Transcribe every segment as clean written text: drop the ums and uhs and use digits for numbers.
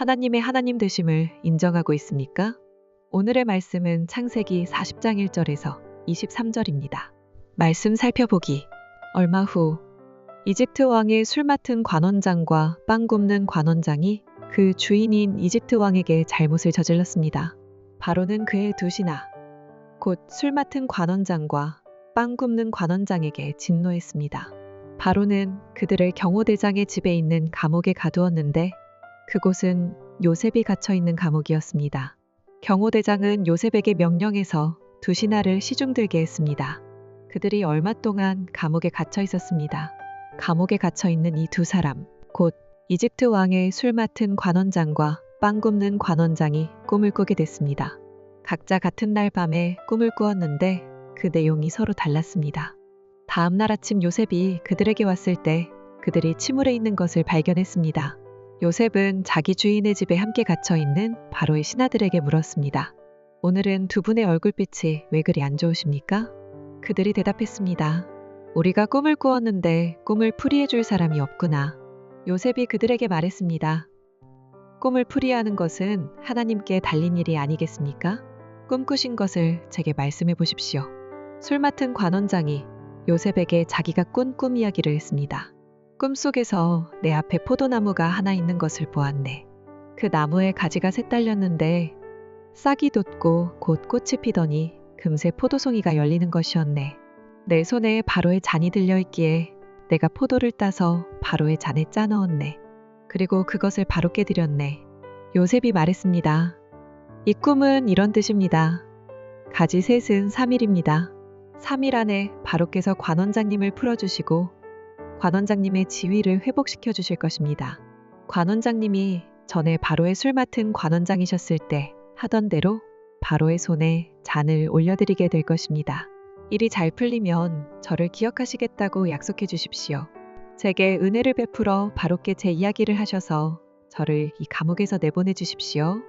하나님의 하나님 되심을 인정하고 있습니까? 오늘의 말씀은 창세기 40장 1절에서 23절입니다. 말씀 살펴보기. 얼마 후 이집트 왕의 술 맡은 관원장과 빵 굽는 관원장이 그 주인인 이집트 왕에게 잘못을 저질렀습니다. 바로는 그의 두 신하, 곧 술 맡은 관원장과 빵 굽는 관원장에게 진노했습니다. 바로는 그들을 경호대장의 집에 있는 감옥에 가두었는데 그곳은 요셉이 갇혀 있는 감옥이었습니다. 경호대장은 요셉에게 명령해서 두 신하를 시중들게 했습니다. 그들이 얼마 동안 감옥에 갇혀 있었습니다. 감옥에 갇혀 있는 이 두 사람, 곧 이집트 왕의 술 맡은 관원장과 빵 굽는 관원장이 꿈을 꾸게 됐습니다. 각자 같은 날 밤에 꿈을 꾸었는데 그 내용이 서로 달랐습니다. 다음 날 아침 요셉이 그들에게 왔을 때 그들이 침울해 있는 것을 발견했습니다. 요셉은 자기 주인의 집에 함께 갇혀 있는 바로의 신하들에게 물었습니다. 오늘은 두 분의 얼굴빛이 왜 그리 안 좋으십니까? 그들이 대답했습니다. 우리가 꿈을 꾸었는데 꿈을 풀이해 줄 사람이 없구나. 요셉이 그들에게 말했습니다. 꿈을 풀이하는 것은 하나님께 달린 일이 아니겠습니까? 꿈꾸신 것을 제게 말씀해 보십시오. 술 맡은 관원장이 요셉에게 자기가 꾼 꿈 이야기를 했습니다. 꿈속에서 내 앞에 포도나무가 하나 있는 것을 보았네. 그 나무에 가지가 셋 달렸는데 싹이 돋고 곧 꽃이 피더니 금세 포도송이가 열리는 것이었네. 내 손에 바로의 잔이 들려있기에 내가 포도를 따서 바로의 잔에 짜 넣었네. 그리고 그것을 바로께 드렸네. 요셉이 말했습니다. 이 꿈은 이런 뜻입니다. 가지 셋은 3일입니다. 3일 안에 바로께서 관원장님을 풀어주시고 관원장님의 지위를 회복시켜 주실 것입니다. 관원장님이 전에 바로의 술 맡은 관원장이셨을 때 하던 대로 바로의 손에 잔을 올려드리게 될 것입니다. 일이 잘 풀리면 저를 기억하시겠다고 약속해 주십시오. 제게 은혜를 베풀어 바로께 제 이야기를 하셔서 저를 이 감옥에서 내보내 주십시오.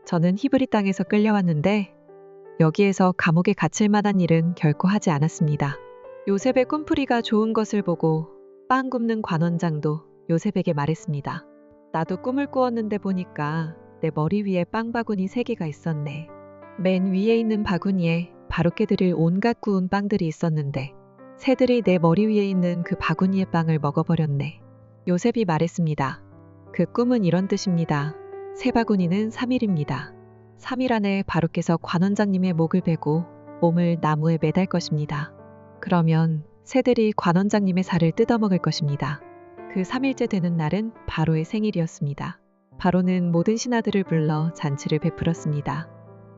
저는 히브리 땅에서 끌려왔는데 여기에서 감옥에 갇힐 만한 일은 결코 하지 않았습니다. 요셉의 꿈풀이가 좋은 것을 보고 빵 굽는 관원장도 요셉에게 말했습니다. 나도 꿈을 꾸었는데 보니까 내 머리 위에 빵 바구니 3개가 있었네. 맨 위에 있는 바구니에 바로께 드릴 온갖 구운 빵들이 있었는데 새들이 내 머리 위에 있는 그 바구니의 빵을 먹어버렸네. 요셉이 말했습니다. 그 꿈은 이런 뜻입니다. 새 바구니는 3일입니다. 3일 안에 바로께서 관원장님의 목을 베고 몸을 나무에 매달 것입니다. 그러면 새들이 관원장님의 살을 뜯어먹을 것입니다. 그 3일째 되는 날은 바로의 생일이었습니다. 바로는 모든 신하들을 불러 잔치를 베풀었습니다.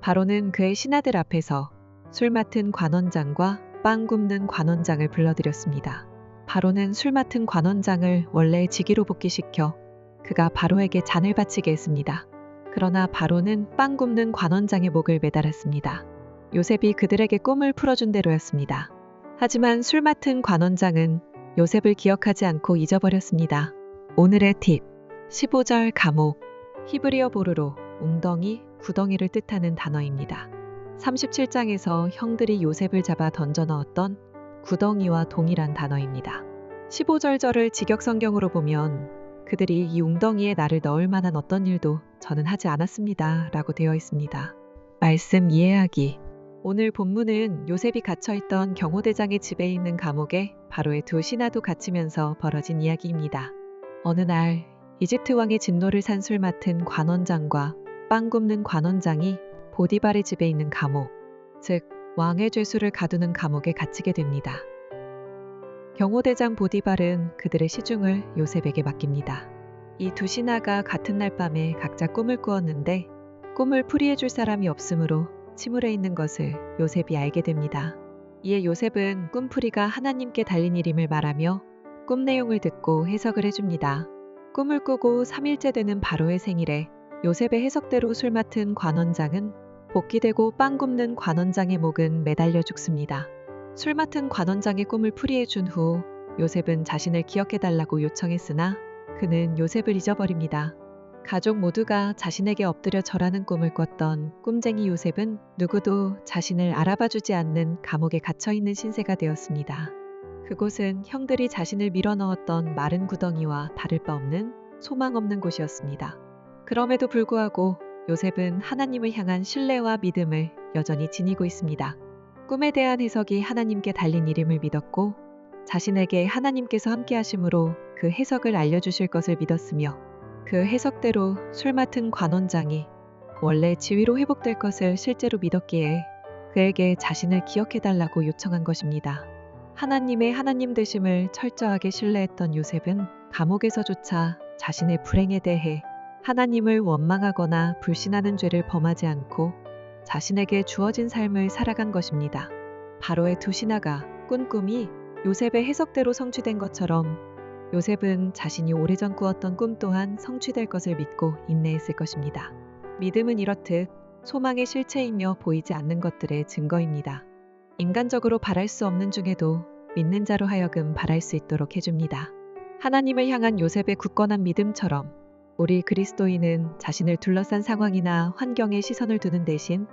바로는 그의 신하들 앞에서 술 맡은 관원장과 빵 굽는 관원장을 불러들였습니다. 바로는 술 맡은 관원장을 원래의 직위로 복귀시켜 그가 바로에게 잔을 바치게 했습니다. 그러나 바로는 빵 굽는 관원장의 목을 매달았습니다. 요셉이 그들에게 꿈을 풀어준 대로였습니다. 하지만 술 맡은 관원장은 요셉을 기억하지 않고 잊어버렸습니다. 오늘의 팁. 15절 감옥. 히브리어 보르로 웅덩이, 구덩이를 뜻하는 단어입니다. 37장에서 형들이 요셉을 잡아 던져 넣었던 구덩이와 동일한 단어입니다. 15절절을 직역성경으로 보면 그들이 이 웅덩이에 나를 넣을 만한 어떤 일도 저는 하지 않았습니다. 라고 되어 있습니다. 말씀 이해하기. 오늘 본문은 요셉이 갇혀있던 경호대장의 집에 있는 감옥에 바로의 두 신하도 갇히면서 벌어진 이야기입니다. 어느 날 이집트 왕의 진노를 산 술 맡은 관원장과 빵 굽는 관원장이 보디발의 집에 있는 감옥, 즉 왕의 죄수를 가두는 감옥에 갇히게 됩니다. 경호대장 보디발은 그들의 시중을 요셉에게 맡깁니다. 이 두 신하가 같은 날 밤에 각자 꿈을 꾸었는데 꿈을 풀이해 줄 사람이 없으므로 침울해 있는 것을 요셉이 알게 됩니다. 이에 요셉은 꿈풀이가 하나님께 달린 일임을 말하며 꿈 내용을 듣고 해석을 해줍니다. 꿈을 꾸고 3일째 되는 바로의 생일에 요셉의 해석대로 술 맡은 관원장은 복귀되고 빵 굽는 관원장의 목은 매달려 죽습니다. 술 맡은 관원장의 꿈을 풀이해 준 후 요셉은 자신을 기억해달라고 요청했으나 그는 요셉을 잊어버립니다. 가족 모두가 자신에게 엎드려 절하는 꿈을 꿨던 꿈쟁이 요셉은 누구도 자신을 알아봐주지 않는 감옥에 갇혀있는 신세가 되었습니다. 그곳은 형들이 자신을 밀어넣었던 마른 구덩이와 다를 바 없는 소망 없는 곳이었습니다. 그럼에도 불구하고 요셉은 하나님을 향한 신뢰와 믿음을 여전히 지니고 있습니다. 꿈에 대한 해석이 하나님께 달린 일임을 믿었고 자신에게 하나님께서 함께 하심으로 그 해석을 알려주실 것을 믿었으며 그 해석대로 술 맡은 관원장이 원래 지위로 회복될 것을 실제로 믿었기에 그에게 자신을 기억해달라고 요청한 것입니다. 하나님의 하나님 되심을 철저하게 신뢰했던 요셉은 감옥에서조차 자신의 불행에 대해 하나님을 원망하거나 불신하는 죄를 범하지 않고 자신에게 주어진 삶을 살아간 것입니다. 바로의 두 신하가 꾼 꿈이 요셉의 해석대로 성취된 것처럼 요셉은 자신이 오래전 꾸었던 꿈 또한 성취될 것을 믿고 인내했을 것입니다. 믿음은 이렇듯 소망의 실체이며 보이지 않는 것들의 증거입니다. 인간적으로 바랄 수 없는 중에도 믿는 자로 하여금 바랄 수 있도록 해줍니다. 하나님을 향한 요셉의 굳건한 믿음처럼 우리 그리스도인은 자신을 둘러싼 상황이나 환경에 시선을 두는 대신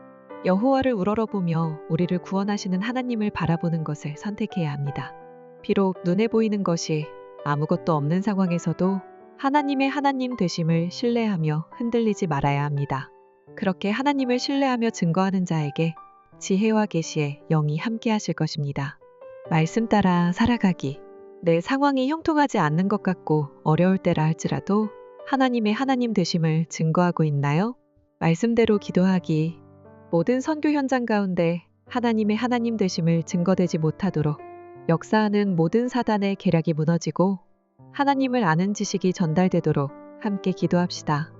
여호와를 우러러보며 우리를 구원하시는 하나님을 바라보는 것을 선택해야 합니다. 비록 눈에 보이는 것이 아무것도 없는 상황에서도 하나님의 하나님 되심을 신뢰하며 흔들리지 말아야 합니다. 그렇게 하나님을 신뢰하며 증거하는 자에게 지혜와 계시의 영이 함께 하실 것입니다. 말씀 따라 살아가기. 내 상황이 형통하지 않는 것 같고 어려울 때라 할지라도 하나님의 하나님 되심을 증거하고 있나요? 말씀대로 기도하기. 모든 선교 현장 가운데 하나님의 하나님 되심을 증거되지 못하도록 역사하는 모든 사단의 계략이 무너지고 하나님을 아는 지식이 전달되도록 함께 기도합시다.